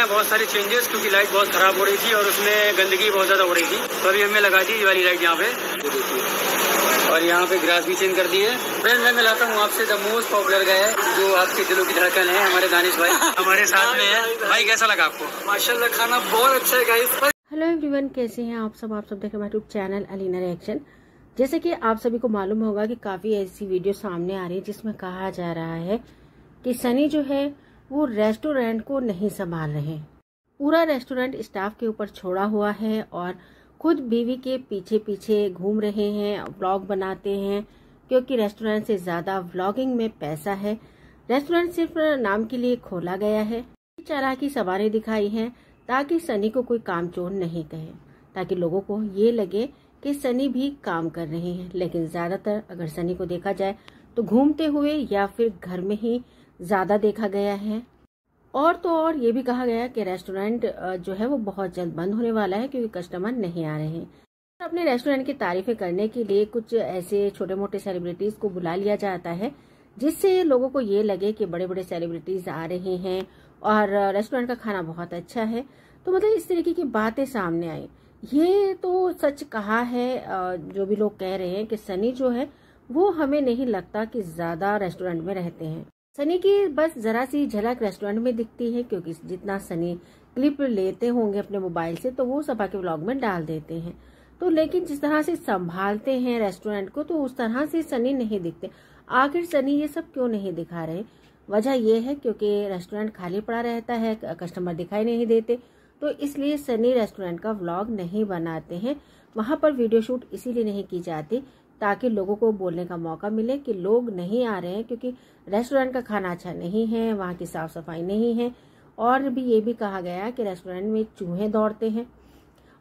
यहाँ बहुत सारे चेंजेस, क्योंकि लाइट बहुत खराब हो रही थी और उसमें गंदगी बहुत ज्यादा हो रही थी, तो अभी हमने लगा दी ये वाली लाइट यहाँ पे। और यहाँ पे ग्रास भी चेंज कर दी है। फ्रेंड, मैं मिलाता हूँ आपसे द मोस्ट पॉपुलर गाय जो आपके दिलों की धड़कन है, हमारे दानिश भाई हमारे साथ में है। भाई कैसा लगा आपको? माशाल्लाह खाना बहुत अच्छा है गाइस। हेलो एवरीवन, कैसे हैं आप सब देख रहे हैं यूट्यूब चैनल अलीना रिएक्शन। जैसे कि आप सभी को मालूम होगा कि काफ़ी ऐसी वीडियो सामने आ रही है जिसमें कहा जा रहा है कि सनी जो है वो रेस्टोरेंट को नहीं संभाल रहे हैं। पूरा रेस्टोरेंट स्टाफ के ऊपर छोड़ा हुआ है और खुद बीवी के पीछे पीछे घूम रहे हैं, व्लॉग बनाते हैं, क्योंकि रेस्टोरेंट से ज़्यादा व्लॉगिंग में पैसा है। रेस्टोरेंट सिर्फ नाम के लिए खोला गया है। चालाकी सवारें दिखाई हैं ताकि सनी को कोई कामचोर नहीं कहे, ताकि लोगों को ये लगे कि सनी भी काम कर रहे हैं। लेकिन ज़्यादातर अगर सनी को देखा जाए तो घूमते हुए या फिर घर में ही ज़्यादा देखा गया है। और तो और ये भी कहा गया कि रेस्टोरेंट जो है वो बहुत जल्द बंद होने वाला है क्योंकि कस्टमर नहीं आ रहे हैं। अपने रेस्टोरेंट की तारीफें करने के लिए कुछ ऐसे छोटे मोटे सेलिब्रिटीज को बुला लिया जाता है जिससे लोगों को ये लगे कि बड़े बड़े सेलिब्रिटीज आ रहे हैं और रेस्टोरेंट का खाना बहुत अच्छा है। तो मतलब इस तरीके की बातें सामने आई। ये तो सच कहा है जो भी लोग कह रहे हैं कि सनी जो है वो हमें नहीं लगता कि ज्यादा रेस्टोरेंट में रहते हैं। सनी की बस जरा सी झलक रेस्टोरेंट में दिखती है, क्योंकि जितना सनी क्लिप लेते होंगे अपने मोबाइल से तो वो सभा के व्लॉग में डाल देते हैं। तो लेकिन जिस तरह से संभालते हैं रेस्टोरेंट को तो उस तरह से सनी नहीं दिखते। आखिर सनी ये सब क्यों नहीं दिखा रहे? वजह यह है क्योंकि रेस्टोरेंट खाली पड़ा रहता है, कस्टमर दिखाई नहीं देते, तो इसलिए सनी रेस्टोरेंट का व्लॉग नहीं बनाते हैं। वहां पर वीडियो शूट इसीलिए नहीं की जाती ताकि लोगों को बोलने का मौका मिले कि लोग नहीं आ रहे हैं क्योंकि रेस्टोरेंट का खाना अच्छा नहीं है, वहाँ की साफ सफाई नहीं है। और भी ये भी कहा गया कि रेस्टोरेंट में चूहे दौड़ते हैं।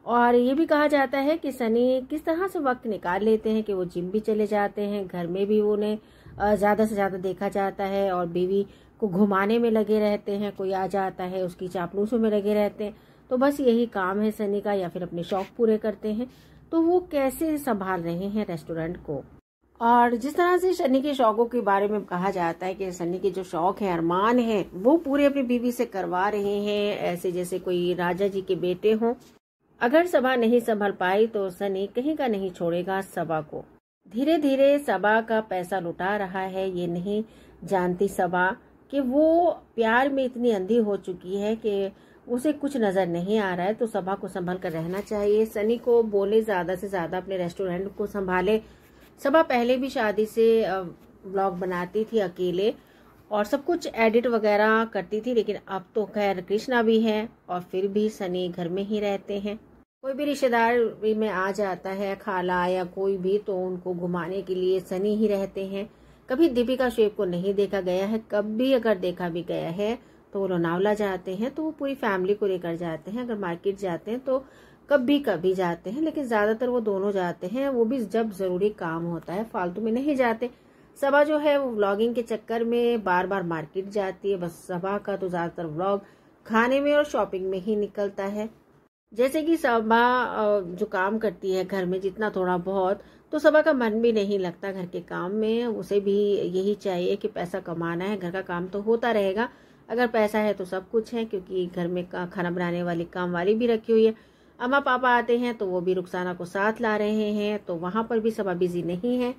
और ये भी कहा जाता है कि सनी किस तरह से वक्त निकाल लेते हैं कि वो जिम भी चले जाते हैं, घर में भी उन्हें ज़्यादा से ज़्यादा देखा जाता है और बीवी को घुमाने में लगे रहते हैं। कोई आ जाता है उसकी चापलूसों में लगे रहते हैं। तो बस यही काम है सनी का, या फिर अपने शौक पूरे करते हैं। तो वो कैसे संभाल रहे हैं रेस्टोरेंट को। और जिस तरह से सनी के शौकों के बारे में कहा जाता है कि सनी के जो शौक है, अरमान है, वो पूरे अपनी बीवी से करवा रहे हैं, ऐसे जैसे कोई राजा जी के बेटे हों। अगर सभा नहीं संभल पाई तो सनी कहीं का नहीं छोड़ेगा सभा को। धीरे धीरे सभा का पैसा लुटा रहा है। ये नहीं जानती सभा कि वो प्यार में इतनी अंधी हो चुकी है कि उसे कुछ नजर नहीं आ रहा है। तो सभा को संभल कर रहना चाहिए। सनी को बोले ज्यादा से ज्यादा अपने रेस्टोरेंट को संभाले। सभा पहले भी शादी से व्लॉग बनाती थी अकेले और सब कुछ एडिट वगैरह करती थी, लेकिन अब तो खैर कृष्णा भी है और फिर भी सनी घर में ही रहते हैं। कोई भी रिश्तेदार में आ जाता है, खाला या कोई भी, तो उनको घुमाने के लिए सनी ही रहते हैं। कभी दीपिका शेख को नहीं देखा गया है। कभी अगर देखा भी गया है तो वो लोनावला जाते हैं तो वो पूरी फैमिली को लेकर जाते हैं। अगर मार्केट जाते हैं तो कभी कभी जाते हैं, लेकिन ज्यादातर वो दोनों जाते हैं, वो भी जब जरूरी काम होता है, फालतू में नहीं जाते। सभा जो है वो व्लॉगिंग के चक्कर में बार बार मार्केट जाती है। बस सभा का तो ज्यादातर व्लॉग खाने में और शॉपिंग में ही निकलता है। जैसे कि सभा जो काम करती है घर में जितना थोड़ा बहुत, तो सभा का मन भी नहीं लगता घर के काम में। उसे भी यही चाहिए कि पैसा कमाना है, घर का काम तो होता रहेगा। अगर पैसा है तो सब कुछ है, क्योंकि घर में खाना बनाने वाली काम वाली भी रखी हुई है। अम्मा पापा आते हैं तो वो भी रुखसाना को साथ ला रहे हैं, तो वहां पर भी सभा बिजी नहीं है।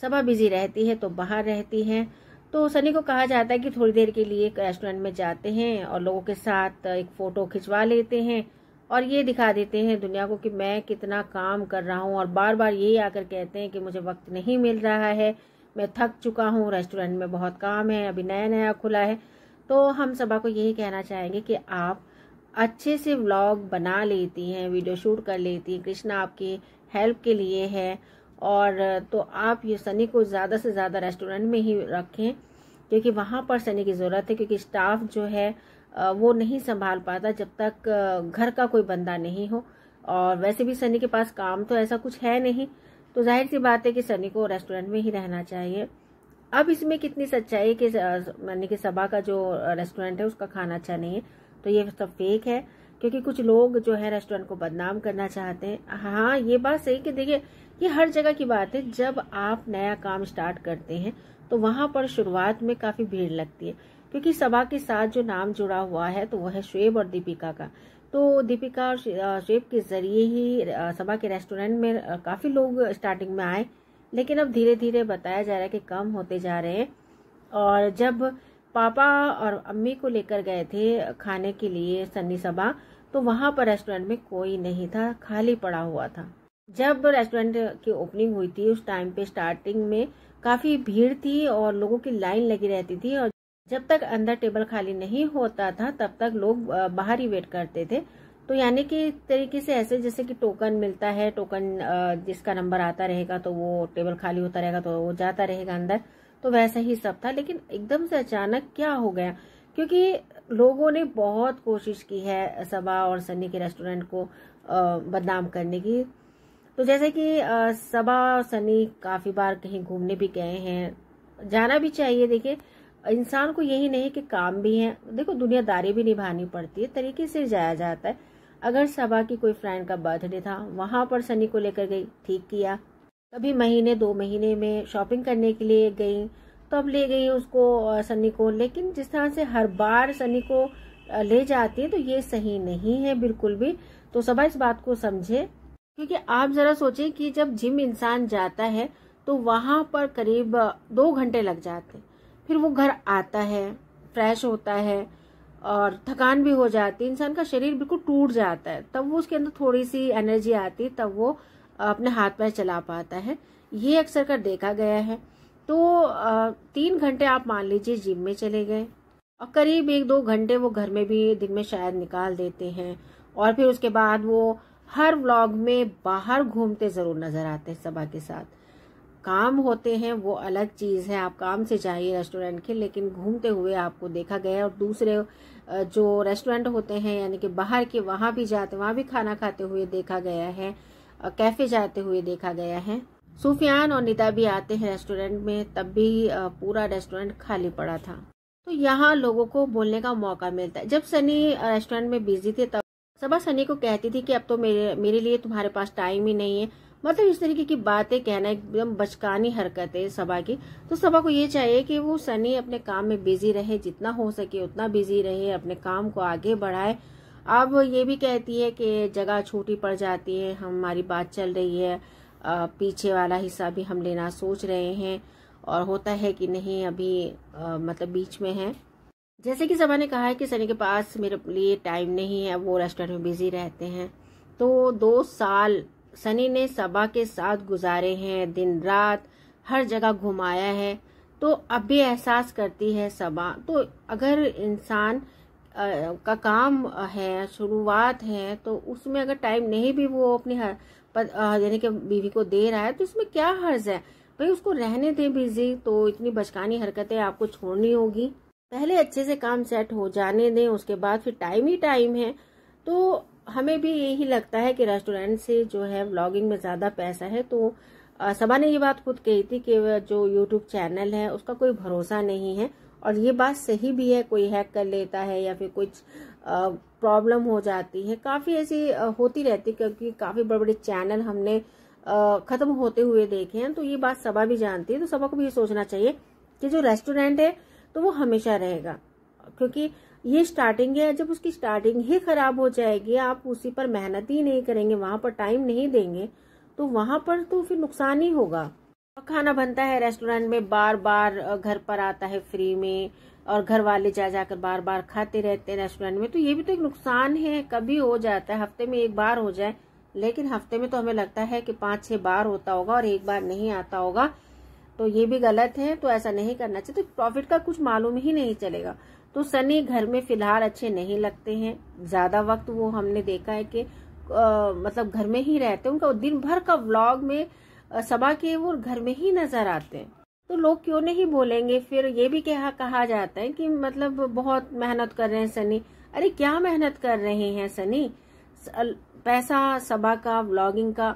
सभा बिजी रहती है तो बाहर रहती है। तो सनी को कहा जाता है कि थोड़ी देर के लिए रेस्टोरेंट में जाते हैं और लोगों के साथ एक फोटो खिंचवा लेते हैं और ये दिखा देते हैं दुनिया को कि मैं कितना काम कर रहा हूँ। और बार बार यही आकर कहते हैं कि मुझे वक्त नहीं मिल रहा है, मैं थक चुका हूँ, रेस्टोरेंट में बहुत काम है, अभी नया नया खुला है। तो हम सभा को यही कहना चाहेंगे कि आप अच्छे से व्लॉग बना लेती हैं, वीडियो शूट कर लेती हैं, कृष्णा आपकी हेल्प के लिए है। और तो आप ये सनी को ज़्यादा से ज़्यादा रेस्टोरेंट में ही रखें, क्योंकि वहाँ पर सनी की ज़रूरत है। क्योंकि स्टाफ जो है वो नहीं संभाल पाता जब तक घर का कोई बंदा नहीं हो। और वैसे भी सनी के पास काम तो ऐसा कुछ है नहीं, तो जाहिर सी बात है कि सनी को रेस्टोरेंट में ही रहना चाहिए। अब इसमें कितनी सच्चाई कि मानी कि सभा का जो रेस्टोरेंट है उसका खाना अच्छा नहीं है, तो ये सब फेक है, क्योंकि कुछ लोग जो है रेस्टोरेंट को बदनाम करना चाहते हैं। हाँ, ये बात सही कि देखिए ये हर जगह की बात है। जब आप नया काम स्टार्ट करते हैं तो वहां पर शुरुआत में काफी भीड़ लगती है, क्योंकि सबा के साथ जो नाम जुड़ा हुआ है तो वह है शुएब और दीपिका का। तो दीपिका और शुएब के जरिए ही सबा के रेस्टोरेंट में काफ़ी लोग स्टार्टिंग में आए, लेकिन अब धीरे धीरे बताया जा रहा है कि कम होते जा रहे हैं। और जब पापा और अम्मी को लेकर गए थे खाने के लिए सन्नी सबा, तो वहाँ पर रेस्टोरेंट में कोई नहीं था, खाली पड़ा हुआ था। जब रेस्टोरेंट की ओपनिंग हुई थी उस टाइम पे स्टार्टिंग में काफ़ी भीड़ थी और लोगों की लाइन लगी रहती थी, और जब तक अंदर टेबल खाली नहीं होता था तब तक लोग बाहर ही वेट करते थे। तो यानी कि तरीके से ऐसे जैसे कि टोकन मिलता है, टोकन जिसका नंबर आता रहेगा तो वो टेबल खाली होता रहेगा तो वो जाता रहेगा अंदर, तो वैसा ही सब था। लेकिन एकदम से अचानक क्या हो गया, क्योंकि लोगों ने बहुत कोशिश की है सबा और सन्नी के रेस्टोरेंट को बदनाम करने की। तो जैसे कि सबा और सन्नी काफ़ी बार कहीं घूमने भी गए हैं, जाना भी चाहिए। देखिए इंसान को यही नहीं कि काम भी है, देखो दुनियादारी भी निभानी पड़ती है, तरीके से जाया जाता है। अगर सबा की कोई फ्रेंड का बर्थडे था, वहां पर सन्नी को लेकर गई, ठीक किया। कभी महीने 2 महीने में शॉपिंग करने के लिए गई तो अब ले गई उसको सन्नी को, लेकिन जिस तरह से हर बार सन्नी को ले जाती है तो ये सही नहीं है बिल्कुल भी। तो सबा इस बात को समझे, क्योंकि आप जरा सोचें कि जब जिम इंसान जाता है तो वहां पर करीब 2 घंटे लग जाते हैं, फिर वो घर आता है, फ्रेश होता है और थकान भी हो जाती है, इंसान का शरीर बिल्कुल टूट जाता है, तब वो उसके अंदर थोड़ी सी एनर्जी आती है, तब वो अपने हाथ पैर चला पाता है। ये अक्सर कर देखा गया है। तो 3 घंटे आप मान लीजिए जिम में चले गए और करीब 1-2 घंटे वो घर में भी दिन में शायद निकाल देते हैं, और फिर उसके बाद वो हर व्लॉग में बाहर घूमते जरूर नजर आते हैं सबा के साथ। काम होते हैं वो अलग चीज है, आप काम से जाइए रेस्टोरेंट के, लेकिन घूमते हुए आपको देखा गया है। और दूसरे जो रेस्टोरेंट होते हैं यानी कि बाहर के, वहां भी जाते, वहां भी खाना खाते हुए देखा गया है, कैफे जाते हुए देखा गया है। सुफियान और निदा भी आते हैं रेस्टोरेंट में, तब भी पूरा रेस्टोरेंट खाली पड़ा था। तो यहाँ लोगों को बोलने का मौका मिलता है। जब सनी रेस्टोरेंट में बिजी थे तब सबा सनी को कहती थी कि अब तो मेरे लिए तुम्हारे पास टाइम ही नहीं है, मतलब इस तरीके की बातें कहना एकदम बचकानी हरकत है सबा की। तो सबा को ये चाहिए कि वो सनी अपने काम में बिजी रहे, जितना हो सके उतना बिजी रहे, अपने काम को आगे बढ़ाए। अब ये भी कहती है कि जगह छोटी पड़ जाती है, हमारी बात चल रही है, पीछे वाला हिस्सा भी हम लेना सोच रहे हैं, और होता है कि नहीं अभी मतलब बीच में है। जैसे कि सबा ने कहा है कि सनी के पास मेरे लिए टाइम नहीं है, वो रेस्टोरेंट में बिजी रहते हैं। तो 2 साल सनी ने सबा के साथ गुजारे हैं, दिन रात हर जगह घुमाया है, तो अब भी एहसास करती है सबा। तो अगर इंसान का काम है, शुरुआत है, तो उसमें अगर टाइम नहीं भी वो अपनी यानी कि बीवी को दे रहा है तो इसमें क्या हर्ज है भाई, उसको रहने दे बिजी। तो इतनी बचकानी हरकतें आपको छोड़नी होगी, पहले अच्छे से काम सेट हो जाने दें, उसके बाद फिर टाइम ही टाइम है। तो हमें भी यही लगता है कि रेस्टोरेंट से जो है व्लॉगिंग में ज्यादा पैसा है। तो सबा ने ये बात खुद कही थी कि जो यूट्यूब चैनल है उसका कोई भरोसा नहीं है, और ये बात सही भी है। कोई हैक कर लेता है या फिर कुछ प्रॉब्लम हो जाती है, काफी ऐसी होती रहती है, क्योंकि काफी बड़े बड़े चैनल हमने खत्म होते हुए देखे हैं। तो ये बात सबा भी जानती है। तो सबा को भी ये सोचना चाहिए कि जो रेस्टोरेंट है तो वो हमेशा रहेगा, क्योंकि ये स्टार्टिंग है। जब उसकी स्टार्टिंग ही खराब हो जाएगी, आप उसी पर मेहनत ही नहीं करेंगे, वहां पर टाइम नहीं देंगे, तो वहां पर तो फिर नुकसान ही होगा। और खाना बनता है रेस्टोरेंट में, बार बार घर पर आता है फ्री में, और घर वाले जा जाकर बार बार खाते रहते हैं रेस्टोरेंट में, तो ये भी तो एक नुकसान है। कभी हो जाता है, हफ्ते में 1 बार हो जाए, लेकिन हफ्ते में तो हमें लगता है कि 5-6 बार होता होगा और 1 बार नहीं आता होगा, तो ये भी गलत है। तो ऐसा नहीं करना चाहिए। तो प्रॉफिट का कुछ मालूम ही नहीं चलेगा। तो सनी घर में फिलहाल अच्छे नहीं लगते हैं, ज्यादा वक्त वो हमने देखा है कि मतलब घर में ही रहते हैं। उनका दिन भर का व्लॉग में सबा के वो घर में ही नजर आते हैं। तो लोग क्यों नहीं बोलेंगे? फिर ये भी कहा जाता है कि मतलब बहुत मेहनत कर रहे हैं सनी। अरे क्या मेहनत कर रहे हैं सनी? पैसा सबा का, व्लॉगिंग का,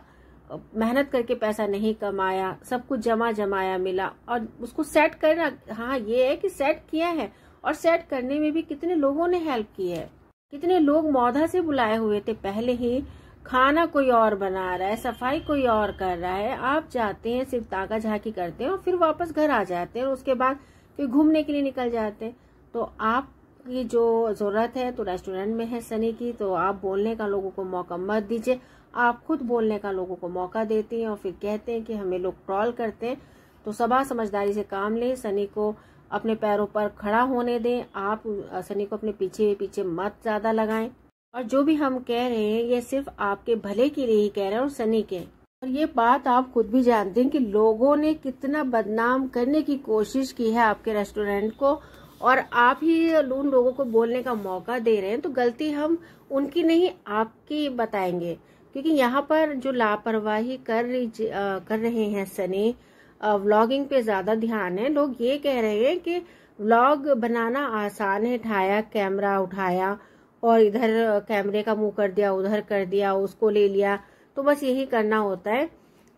मेहनत करके पैसा नहीं कमाया, सब कुछ जमाया मिला, और उसको सेट करना, हाँ ये है कि सेट किया है, और सेट करने में भी कितने लोगों ने हेल्प की है। कितने लोग मौधा से बुलाए हुए थे पहले ही, खाना कोई और बना रहा है, सफाई कोई और कर रहा है, आप जाते हैं सिर्फ ताका झाकी करते हैं और फिर वापस घर आ जाते हैं, और उसके बाद फिर घूमने के लिए निकल जाते हैं। तो आपकी जो ज़रूरत है तो रेस्टोरेंट में है सनी की, तो आप बोलने का लोगों को मौका मत दीजिए। आप खुद बोलने का लोगों को मौका देती हैं और फिर कहते हैं कि हमें लोग ट्रोल करते हैं। तो सबा समझदारी से काम लें, सनी को अपने पैरों पर खड़ा होने दें। आप सनी को अपने पीछे पीछे मत ज्यादा लगाएं। और जो भी हम कह रहे हैं ये सिर्फ आपके भले के लिए ही कह रहे हैं और सनी के। और ये बात आप खुद भी जानते हैं कि लोगों ने कितना बदनाम करने की कोशिश की है आपके रेस्टोरेंट को, और आप ही उन लोगों को बोलने का मौका दे रहे हैं। तो गलती हम उनकी नहीं आपकी बताएंगे, क्योंकि यहाँ पर जो लापरवाही कर रहे हैं सनी, व्लॉगिंग पे ज्यादा ध्यान है। लोग ये कह रहे हैं कि व्लॉग बनाना आसान है, कैमरा उठाया और इधर कैमरे का मुंह कर दिया, उधर कर दिया, उसको ले लिया, तो बस यही करना होता है।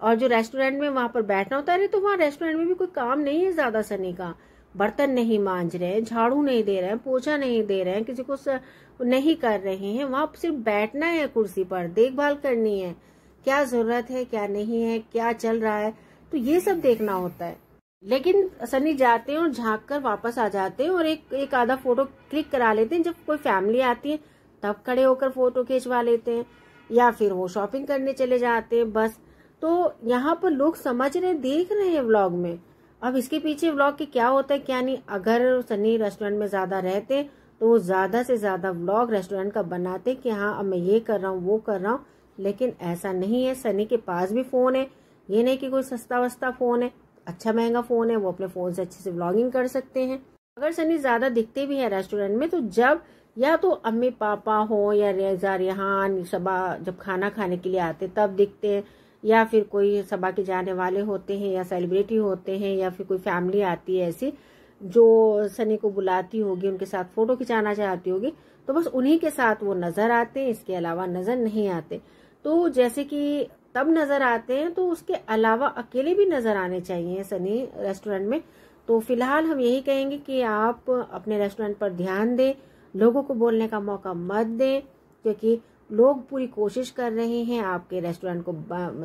और जो रेस्टोरेंट में वहां पर बैठना होता है, तो वहाँ रेस्टोरेंट में भी कोई काम नहीं है ज्यादा सनी का। बर्तन नहीं मांज रहे हैं, झाड़ू नहीं दे रहे हैं, पोछा नहीं दे रहे हैं, किसी को नहीं कर रहे हैं। वहां सिर्फ बैठना है कुर्सी पर, देखभाल करनी है, क्या जरूरत है क्या नहीं है, क्या चल रहा है, तो ये सब देखना होता है। लेकिन सनी जाते हैं और झांक कर वापस आ जाते हैं और एक आधा फोटो क्लिक करा लेते हैं। जब कोई फैमिली आती है तब खड़े होकर फोटो खिंचवा लेते हैं, या फिर वो शॉपिंग करने चले जाते हैं बस। तो यहाँ पर लोग समझ रहे, देख रहे हैं व्लॉग में। अब इसके पीछे व्लॉग के क्या होता है क्या नहीं। अगर सनी रेस्टोरेंट में ज्यादा रहते तो वो ज्यादा से ज्यादा व्लॉग रेस्टोरेंट का बनाते कि हाँ अब मैं ये कर रहा हूँ वो कर रहा हूँ, लेकिन ऐसा नहीं है। सनी के पास भी फोन है, ये नहीं कि कोई सस्ता वस्ता फोन है, अच्छा महंगा फोन है, वो अपने फोन से अच्छे से व्लॉगिंग कर सकते हैं। अगर सनी ज्यादा दिखते भी है रेस्टोरेंट में, तो जब या तो अम्मी पापा हो या रेजा रेहान सबा जब खाना खाने के लिए आते तब दिखते हैं, या फिर कोई सबा के जाने वाले होते हैं या सेलिब्रिटी होते हैं, या फिर कोई फैमिली आती है ऐसी जो सनी को बुलाती होगी, उनके साथ फोटो खिंचाना चाहती होगी, तो बस उन्हीं के साथ वो नजर आते हैं, इसके अलावा नजर नहीं आते। तो जैसे कि तब नजर आते हैं, तो उसके अलावा अकेले भी नजर आने चाहिए सनी रेस्टोरेंट में। तो फिलहाल हम यही कहेंगे कि आप अपने रेस्टोरेंट पर ध्यान दें, लोगों को बोलने का मौका मत दें, क्योंकि लोग पूरी कोशिश कर रहे हैं आपके रेस्टोरेंट को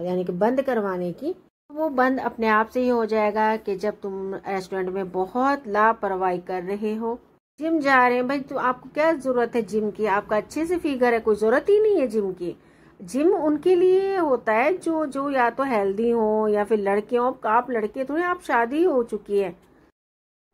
यानी कि बंद करवाने की। वो बंद अपने आप से ही हो जाएगा कि जब तुम रेस्टोरेंट में बहुत लापरवाही कर रहे हो। जिम जा रहे हैं भाई, तो आपको क्या जरूरत है जिम की? आपका अच्छे से फिगर है, कोई जरूरत ही नहीं है जिम की। जिम उनके लिए होता है जो या तो हेल्दी हो या फिर लड़के हो। आप लड़के थोड़े, आप शादी हो चुकी है।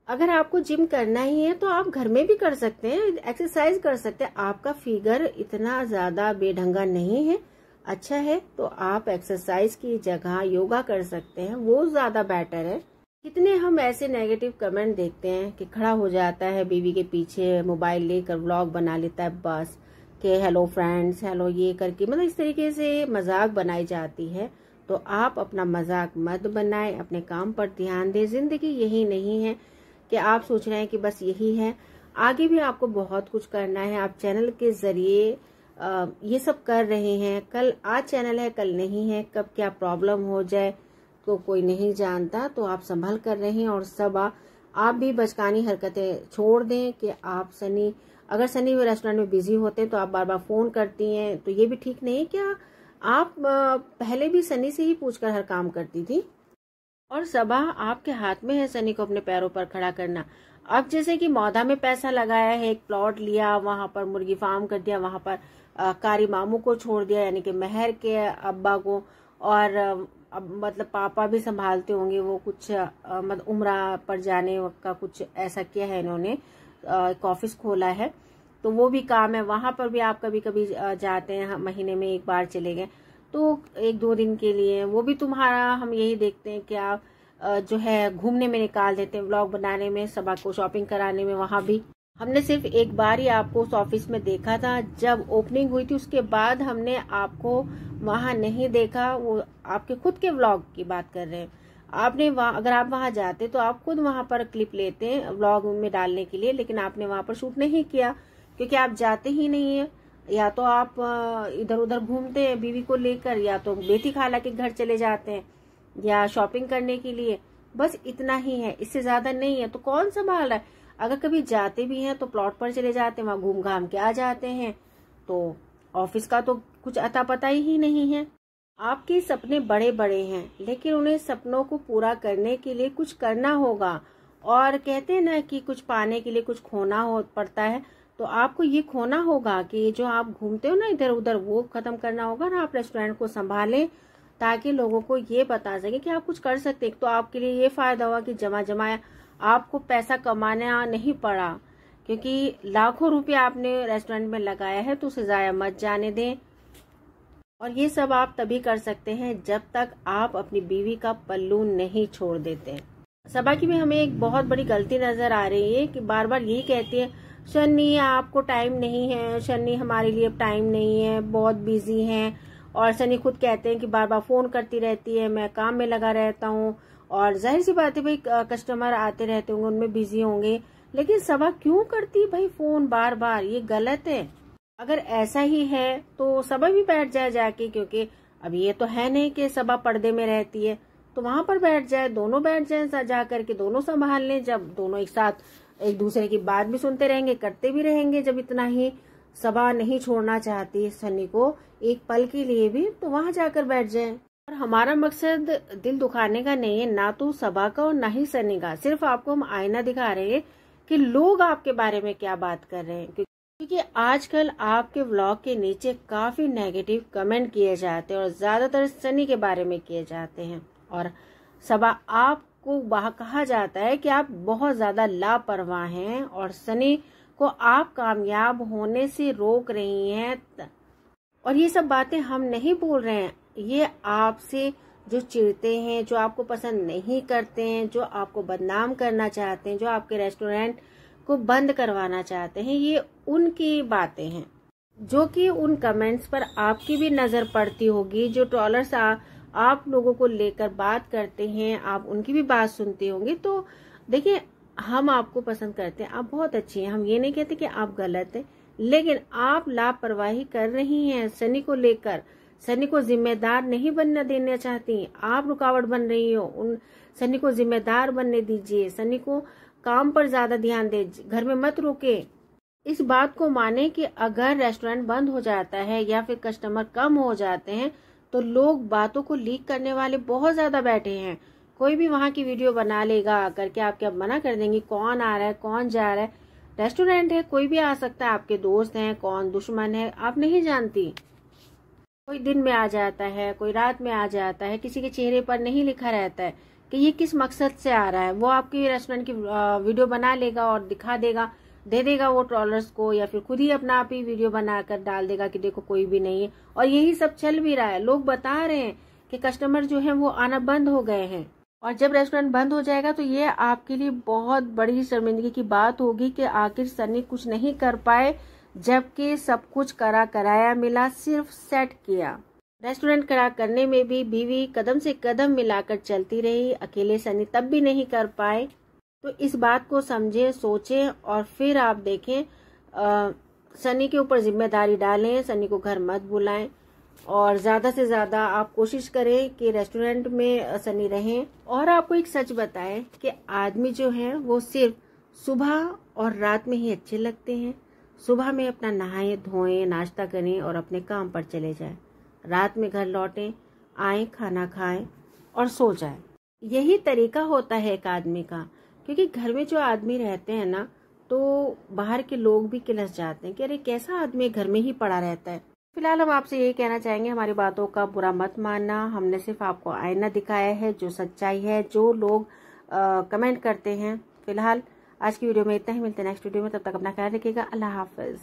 अगर आपको जिम करना ही है तो आप घर में भी कर सकते हैं, एक्सरसाइज कर सकते हैं। आपका फिगर इतना ज्यादा बेढंगा नहीं है, अच्छा है, तो आप एक्सरसाइज की जगह योगा कर सकते हैं, वो ज्यादा बेटर है। कितने हम ऐसे नेगेटिव कमेंट देखते हैं कि खड़ा हो जाता है बीवी के पीछे मोबाइल लेकर व्लॉग बना लेता है बस, कि हेलो फ्रेंड्स हेलो ये करके, मतलब इस तरीके से मजाक बनाई जाती है। तो आप अपना मजाक मत बनाएं, अपने काम पर ध्यान दें। जिंदगी यही नहीं है कि आप सोच रहे हैं कि बस यही है, आगे भी आपको बहुत कुछ करना है। आप चैनल के जरिए ये सब कर रहे हैं, कल आज चैनल है कल नहीं है, कब क्या प्रॉब्लम हो जाए तो कोई नहीं जानता। तो आप संभल कर रहे हैं, और सब आप भी बचकानी हरकतें छोड़ दें कि आप अगर सनी रेस्टोरेंट में बिजी होते हैं तो आप बार बार फोन करती हैं, तो ये भी ठीक नहीं। क्या आप पहले भी सनी से ही पूछकर हर काम करती थी? और सबा आपके हाथ में है सनी को अपने पैरों पर खड़ा करना। अब जैसे कि मौधा में पैसा लगाया है, एक प्लॉट लिया, वहां पर मुर्गी फार्म कर दिया, वहां पर कारी मामू को छोड़ दिया यानी कि महर के अब्बा को, और अब मतलब पापा भी संभालते होंगे, वो कुछ मतलब उम्रा पर जाने का कुछ ऐसा किया है इन्होंने, एक ऑफिस खोला है, तो वो भी काम है। वहां पर भी आप कभी कभी जाते हैं, महीने में एक बार चले गए तो 1-2 दिन के लिए, वो भी तुम्हारा हम यही देखते हैं कि आप जो है घूमने में निकाल देते हैं, व्लॉग बनाने में, सबा को शॉपिंग कराने में। वहां भी हमने सिर्फ एक बार ही आपको उस ऑफिस में देखा था जब ओपनिंग हुई थी, उसके बाद हमने आपको वहां नहीं देखा। वो आपके खुद के व्लॉग की बात कर रहे हैं। आपने अगर आप वहां जाते तो आप खुद वहां पर क्लिप लेते हैं व्लॉग में डालने के लिए, लेकिन आपने वहां पर शूट नहीं किया क्योंकि आप जाते ही नहीं है। या तो आप इधर उधर घूमते हैं बीवी को लेकर, या तो बेटी खाला के घर चले जाते हैं, या शॉपिंग करने के लिए, बस इतना ही है, इससे ज्यादा नहीं है। तो कौन संभाल रहा है? अगर कभी जाते भी हैं तो प्लॉट पर चले जाते हैं, वहां घूम घाम के आ जाते हैं, तो ऑफिस का तो कुछ अता पता ही नहीं है। आपके सपने बड़े बड़े हैं, लेकिन उन्हें सपनों को पूरा करने के लिए कुछ करना होगा। और कहते हैं ना कि कुछ पाने के लिए कुछ खोना हो पड़ता है, तो आपको ये खोना होगा कि जो आप घूमते हो ना इधर उधर, वो खत्म करना होगा और आप रेस्टोरेंट को संभालें, ताकि लोगों को ये बता सके कि आप कुछ कर सकते हैं। तो आपके लिए ये फायदा हुआ कि जमाया आपको पैसा कमाना नहीं पड़ा, क्योंकि लाखों रुपए आपने रेस्टोरेंट में लगाया है, तो उसे जाया मत जाने दें। और ये सब आप तभी कर सकते हैं जब तक आप अपनी बीवी का पल्लू नहीं छोड़ देते। सबा की भी हमें एक बहुत बड़ी गलती नजर आ रही है कि बार बार यही कहती है, शन्नी आपको टाइम नहीं है, शन्नी हमारे लिए अब टाइम नहीं है, बहुत बिजी हैं। और सनी खुद कहते हैं कि बार बार फोन करती रहती है, मैं काम में लगा रहता हूँ। और जाहिर सी बात है भाई, कस्टमर आते रहते होंगे, उनमें बिजी होंगे, लेकिन सबा क्यों करती भाई फोन बार बार? ये गलत है। अगर ऐसा ही है तो सबा भी बैठ जाए जाके, क्योंकि अब ये तो है नहीं कि सबा पर्दे में रहती है, तो वहां पर बैठ जाए, दोनों बैठ जाए जा करके, दोनों संभाल लें। जब दोनों एक साथ एक दूसरे की बात भी सुनते रहेंगे, करते भी रहेंगे, जब इतना ही सबा नहीं छोड़ना चाहती सनी को एक पल के लिए भी, तो वहां जाकर बैठ जाए। और हमारा मकसद दिल दुखाने का नहीं है, ना तो सबा का और ना ही सनी का। सिर्फ आपको हम आईना दिखा रहे हैं कि लोग आपके बारे में क्या बात कर रहे हैं, क्योंकि आजकल आपके व्लॉग के नीचे काफी नेगेटिव कमेंट किए जाते हैं और ज्यादातर सनी के बारे में किए जाते हैं। और सबा, आपको कहा जाता है कि आप बहुत ज्यादा लापरवाह हैं और सनी को आप कामयाब होने से रोक रही हैं। और ये सब बातें हम नहीं बोल रहे हैं, ये आपसे जो चिढ़ते हैं, जो आपको पसंद नहीं करते हैं, जो आपको बदनाम करना चाहते हैं, जो आपके रेस्टोरेंट को बंद करवाना चाहते हैं, ये उनकी बातें हैं, जो कि उन कमेंट्स पर आपकी भी नजर पड़ती होगी। जो ट्रोलर्स आप लोगों को लेकर बात करते हैं, आप उनकी भी बात सुनते होंगे। तो देखिए, हम आपको पसंद करते हैं, आप बहुत अच्छी हैं, हम ये नहीं कहते कि आप गलत हैं, लेकिन आप लापरवाही कर रही हैं सनी को लेकर। सनी को जिम्मेदार नहीं बनना देना चाहती, आप रुकावट बन रही हो। उन सनी को जिम्मेदार बनने दीजिए, सनी को काम पर ज्यादा ध्यान दे, घर में मत रोके। इस बात को माने कि अगर रेस्टोरेंट बंद हो जाता है या फिर कस्टमर कम हो जाते हैं, तो लोग बातों को लीक करने वाले बहुत ज्यादा बैठे हैं। कोई भी वहां की वीडियो बना लेगा करके आप क्या मना कर देंगी कौन आ रहा है कौन जा रहा है? रेस्टोरेंट है, कोई भी आ सकता है, आपके दोस्त हैं, कौन दुश्मन है आप नहीं जानती। कोई दिन में आ जाता है, कोई रात में आ जाता है, किसी के चेहरे पर नहीं लिखा रहता है कि ये किस मकसद से आ रहा है। वो आपकी रेस्टोरेंट की वीडियो बना लेगा और दिखा देगा, दे देगा वो ट्रोलर्स को, या फिर खुद ही अपना आप ही वीडियो बनाकर डाल देगा कि देखो कोई भी नहीं है। और यही सब चल भी रहा है, लोग बता रहे हैं कि कस्टमर जो है वो आना बंद हो गए हैं। और जब रेस्टोरेंट बंद हो जाएगा तो ये आपके लिए बहुत बड़ी शर्मिंदगी की बात होगी कि आखिर सनी कुछ नहीं कर पाए, जबकि सब कुछ कराया मिला, सिर्फ सेट किया। रेस्टोरेंट खड़ा करने में भी बीवी कदम से कदम मिलाकर चलती रही, अकेले सनी तब भी नहीं कर पाए। तो इस बात को समझें, सोचें और फिर आप देखें, सनी के ऊपर जिम्मेदारी डालें, सनी को घर मत बुलाएं और ज्यादा से ज्यादा आप कोशिश करें कि रेस्टोरेंट में सनी रहें। और आपको एक सच बताएं कि आदमी जो है वो सिर्फ सुबह और रात में ही अच्छे लगते हैं। सुबह में अपना नहाएं धोएं, नाश्ता करें और अपने काम पर चले जाएं। रात में घर लौटें, आए, खाना खाएं और सो जाएं। यही तरीका होता है एक आदमी का, क्योंकि घर में जो आदमी रहते हैं ना, तो बाहर के लोग भी किलस जाते हैं कि अरे कैसा आदमी घर में ही पड़ा रहता है। फिलहाल हम आपसे यही कहना चाहेंगे, हमारी बातों का बुरा मत मानना, हमने सिर्फ आपको आईना दिखाया है, जो सच्चाई है, जो लोग कमेंट करते हैं। फिलहाल आज की वीडियो में इतना ही, मिलते हैं नेक्स्ट वीडियो में, तब तक अपना ख्याल रखिएगा। अल्लाह हाफिज।